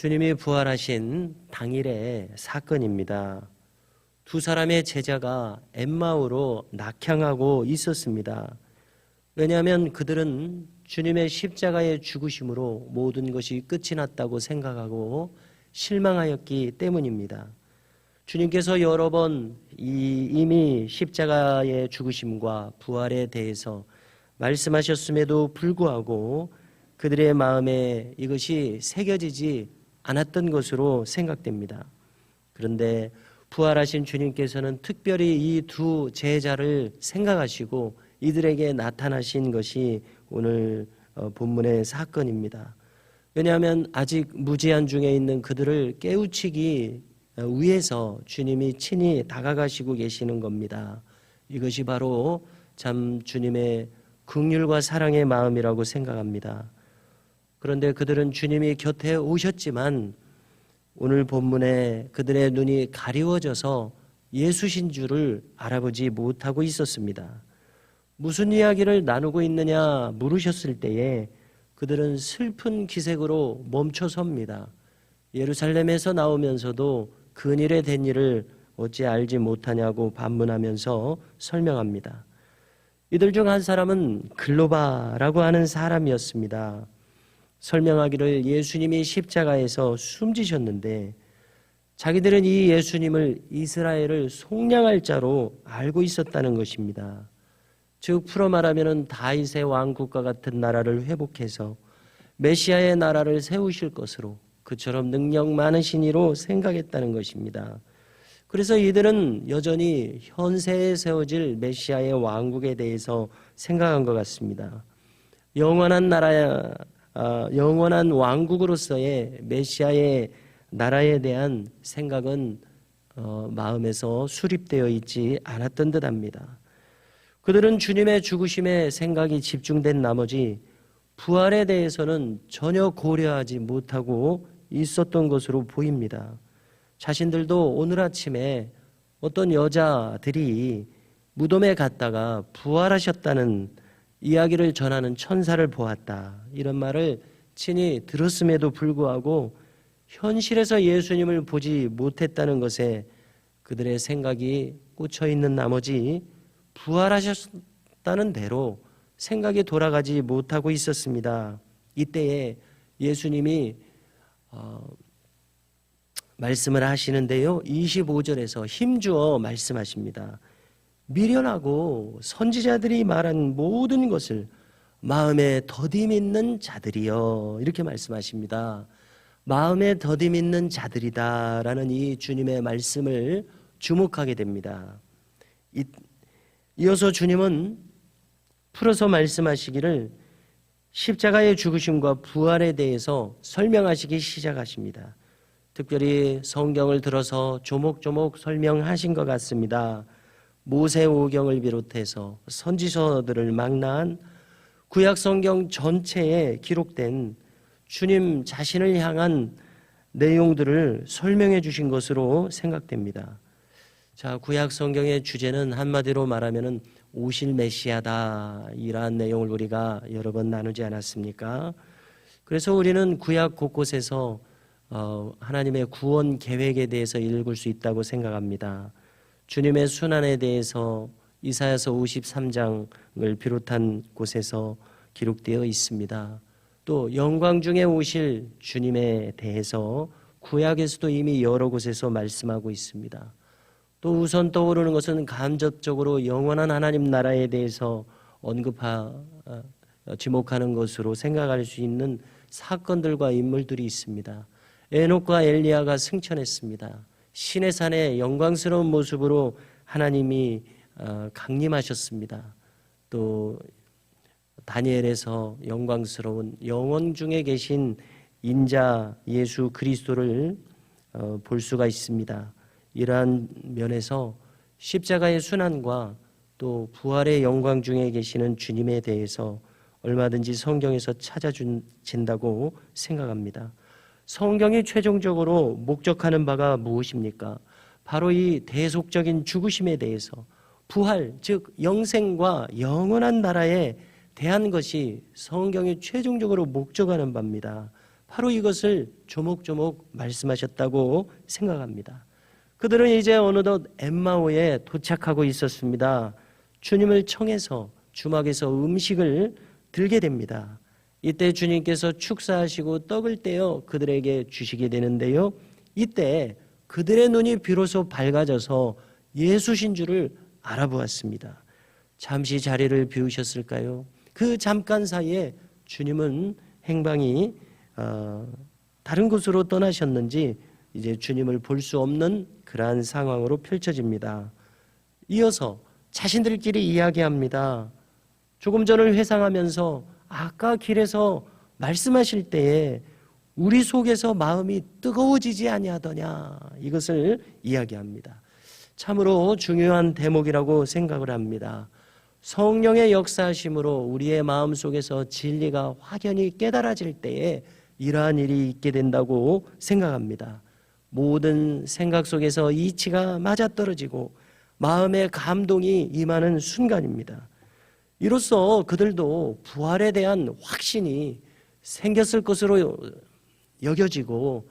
주님이 부활하신 당일의 사건입니다. 두 사람의 제자가 엠마오로 낙향하고 있었습니다. 왜냐하면 그들은 주님의 십자가의 죽으심으로 모든 것이 끝이 났다고 생각하고 실망하였기 때문입니다. 주님께서 여러 번 이미 십자가의 죽으심과 부활에 대해서 말씀하셨음에도 불구하고 그들의 마음에 이것이 새겨지지 않았던 것으로 생각됩니다. 그런데 부활하신 주님께서는 특별히 이 두 제자를 생각하시고 이들에게 나타나신 것이 오늘 본문의 사건입니다. 왜냐하면 아직 무지한 중에 있는 그들을 깨우치기 위해서 주님이 친히 다가가시고 계시는 겁니다. 이것이 바로 참 주님의 긍휼과 사랑의 마음이라고 생각합니다. 그런데 그들은 주님이 곁에 오셨지만 오늘 본문에 그들의 눈이 가리워져서 예수신 줄을 알아보지 못하고 있었습니다. 무슨 이야기를 나누고 있느냐 물으셨을 때에 그들은 슬픈 기색으로 멈춰섭니다. 예루살렘에서 나오면서도 근일에 된 일을 어찌 알지 못하냐고 반문하면서 설명합니다. 이들 중 한 사람은 글로바라고 하는 사람이었습니다. 설명하기를 예수님이 십자가에서 숨지셨는데 자기들은 이 예수님을 이스라엘을 속량할 자로 알고 있었다는 것입니다. 즉 풀어 말하면 다윗의 왕국과 같은 나라를 회복해서 메시아의 나라를 세우실 것으로 그처럼 능력 많으신 이로 생각했다는 것입니다. 그래서 이들은 여전히 현세에 세워질 메시아의 왕국에 대해서 생각한 것 같습니다. 영원한 왕국으로서의 메시아의 나라에 대한 생각은 마음에서 수립되어 있지 않았던 듯합니다. 그들은 주님의 죽으심에 생각이 집중된 나머지 부활에 대해서는 전혀 고려하지 못하고 있었던 것으로 보입니다. 자신들도 오늘 아침에 어떤 여자들이 무덤에 갔다가 부활하셨다는 이야기를 전하는 천사를 보았다, 이런 말을 친히 들었음에도 불구하고 현실에서 예수님을 보지 못했다는 것에 그들의 생각이 꽂혀 있는 나머지 부활하셨다는 대로 생각이 돌아가지 못하고 있었습니다. 이때에 예수님이 말씀을 하시는데요, 25절에서 힘주어 말씀하십니다. 미련하고 선지자들이 말한 모든 것을 마음에 더디 믿는 자들이여, 이렇게 말씀하십니다. 마음에 더디 믿는 자들이다라는 이 주님의 말씀을 주목하게 됩니다. 이어서 주님은 풀어서 말씀하시기를 십자가의 죽으심과 부활에 대해서 설명하시기 시작하십니다. 특별히 성경을 들어서 조목조목 설명하신 것 같습니다. 모세오경을 비롯해서 선지서들을 망라한 구약 성경 전체에 기록된 주님 자신을 향한 내용들을 설명해 주신 것으로 생각됩니다. 자, 구약 성경의 주제는 한마디로 말하면 오실 메시아다, 이러한 내용을 우리가 여러 번 나누지 않았습니까? 그래서 우리는 구약 곳곳에서 하나님의 구원 계획에 대해서 읽을 수 있다고 생각합니다. 주님의 순환에 대해서 이사야서 53장을 비롯한 곳에서 기록되어 있습니다. 또 영광 중에 오실 주님에 대해서 구약에서도 이미 여러 곳에서 말씀하고 있습니다. 또 우선 떠오르는 것은 간접적으로 영원한 하나님 나라에 대해서 지목하는 것으로 생각할 수 있는 사건들과 인물들이 있습니다. 에녹과 엘리야가 승천했습니다. 신의 산에 영광스러운 모습으로 하나님이 강림하셨습니다. 또 다니엘에서 영광스러운 영원 중에 계신 인자 예수 그리스도를 볼 수가 있습니다. 이러한 면에서 십자가의 순환과 또 부활의 영광 중에 계시는 주님에 대해서 얼마든지 성경에서 찾아진다고 생각합니다. 성경이 최종적으로 목적하는 바가 무엇입니까? 바로 이 대속적인 죽으심에 대해서 부활, 즉 영생과 영원한 나라에 대한 것이 성경이 최종적으로 목적하는 바입니다. 바로 이것을 조목조목 말씀하셨다고 생각합니다. 그들은 이제 어느덧 엠마오에 도착하고 있었습니다. 주님을 청해서 주막에서 음식을 들게 됩니다. 이때 주님께서 축사하시고 떡을 떼어 그들에게 주시게 되는데요. 이때 그들의 눈이 비로소 밝아져서 예수신 줄을 알아보았습니다. 잠시 자리를 비우셨을까요? 그 잠깐 사이에 주님은 행방이 다른 곳으로 떠나셨는지 이제 주님을 볼 수 없는 그러한 상황으로 펼쳐집니다. 이어서 자신들끼리 이야기합니다. 조금 전을 회상하면서 아까 길에서 말씀하실 때에 우리 속에서 마음이 뜨거워지지 아니하더냐, 이것을 이야기합니다. 참으로 중요한 대목이라고 생각을 합니다. 성령의 역사하심으로 우리의 마음속에서 진리가 확연히 깨달아질 때에 이러한 일이 있게 된다고 생각합니다. 모든 생각 속에서 이치가 맞아떨어지고 마음의 감동이 임하는 순간입니다. 이로써 그들도 부활에 대한 확신이 생겼을 것으로 여겨지고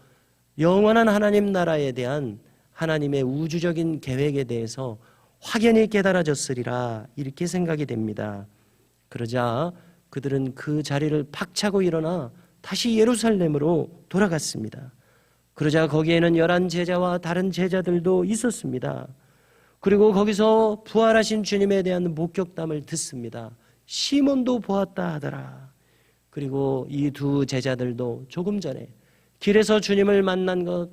영원한 하나님 나라에 대한 하나님의 우주적인 계획에 대해서 확연히 깨달아졌으리라, 이렇게 생각이 됩니다. 그러자 그들은 그 자리를 박차고 일어나 다시 예루살렘으로 돌아갔습니다. 그러자 거기에는 11 제자와 다른 제자들도 있었습니다. 그리고 거기서 부활하신 주님에 대한 목격담을 듣습니다. 시몬도 보았다 하더라. 그리고 이 두 제자들도 조금 전에 길에서 주님을 만난 것,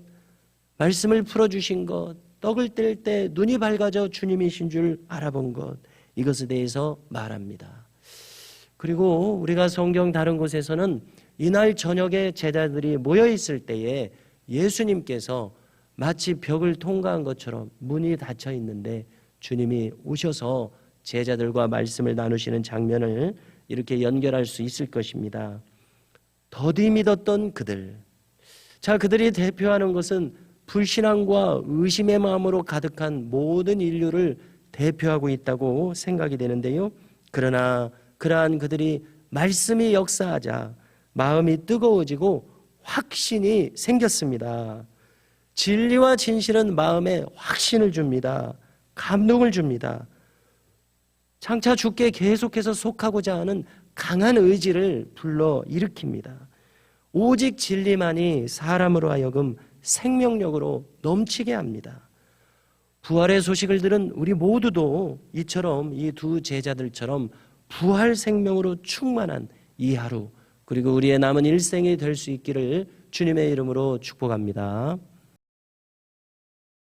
말씀을 풀어주신 것, 떡을 뗄 때 눈이 밝아져 주님이신 줄 알아본 것, 이것에 대해서 말합니다. 그리고 우리가 성경 다른 곳에서는 이날 저녁에 제자들이 모여 있을 때에 예수님께서 마치 벽을 통과한 것처럼 문이 닫혀 있는데 주님이 오셔서 제자들과 말씀을 나누시는 장면을 이렇게 연결할 수 있을 것입니다. 더디 믿었던 그들. 자, 그들이 대표하는 것은 불신앙과 의심의 마음으로 가득한 모든 인류를 대표하고 있다고 생각이 되는데요. 그러나 그러한 그들이 말씀이 역사하자 마음이 뜨거워지고 확신이 생겼습니다. 진리와 진실은 마음에 확신을 줍니다. 감동을 줍니다. 장차 주께 계속해서 속하고자 하는 강한 의지를 불러일으킵니다. 오직 진리만이 사람으로 하여금 생명력으로 넘치게 합니다. 부활의 소식을 들은 우리 모두도 이처럼 이 두 제자들처럼 부활 생명으로 충만한 이 하루, 그리고 우리의 남은 일생이 될 수 있기를 주님의 이름으로 축복합니다.